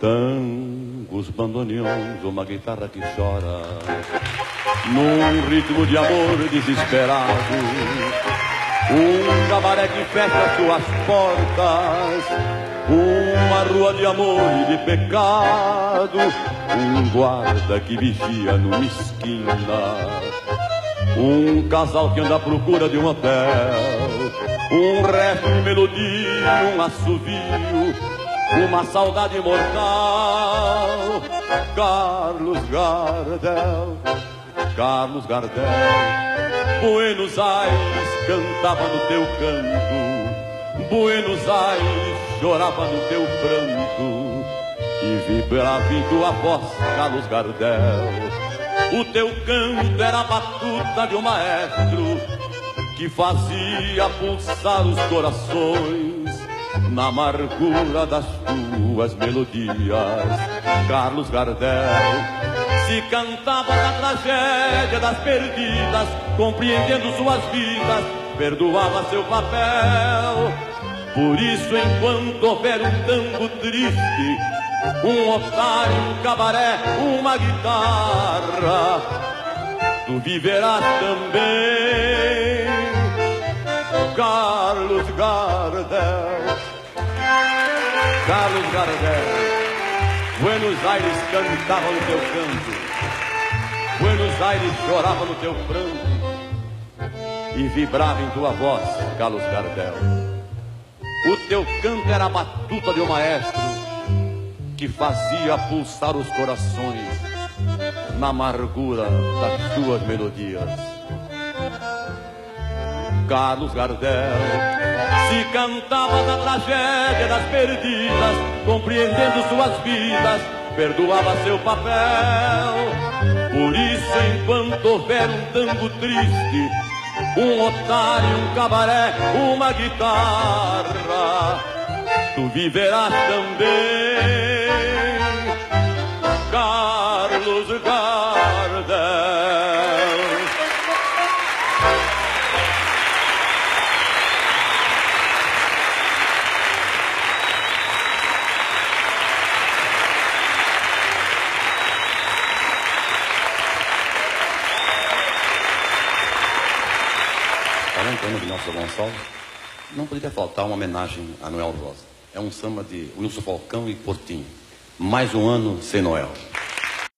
Tangos, bandoneons, uma guitarra que chora num ritmo de amor desesperado. Um cabaré que fecha suas portas, uma rua de amor e de pecado. Um guarda que vigia numa esquina, um casal que anda à procura de um hotel. Um resto de melodia, um assovio, uma saudade mortal. Carlos Gardel, Carlos Gardel, Buenos Aires cantava no teu canto, Buenos Aires chorava no teu pranto, e vibrava em tua voz, Carlos Gardel. O teu canto era a batuta de um maestro que fazia pulsar os corações na amargura das tuas melodias. Carlos Gardel se cantava da tragédia das perdidas, compreendendo suas vidas, perdoava seu papel. Por isso, enquanto houver um tango triste, um otário, um cabaré, uma guitarra, tu viverás também, Carlos Gardel. Carlos Gardel, Buenos Aires cantava no teu canto, Buenos Aires chorava no teu pranto, e vibrava em tua voz, Carlos Gardel. O teu canto era a batuta de um maestro que fazia pulsar os corações na amargura das tuas melodias. Carlos Gardel se cantava da tragédia das perdidas, compreendendo suas vidas, perdoava seu papel. Por isso, enquanto houver um tango triste, um otário, um cabaré, uma guitarra, tu viverás também, Carlos Gardel. De Nelson Gonçalves, não poderia faltar uma homenagem a Noel Rosa. É um samba de Wilson Falcão e Portinho. Mais um ano sem Noel.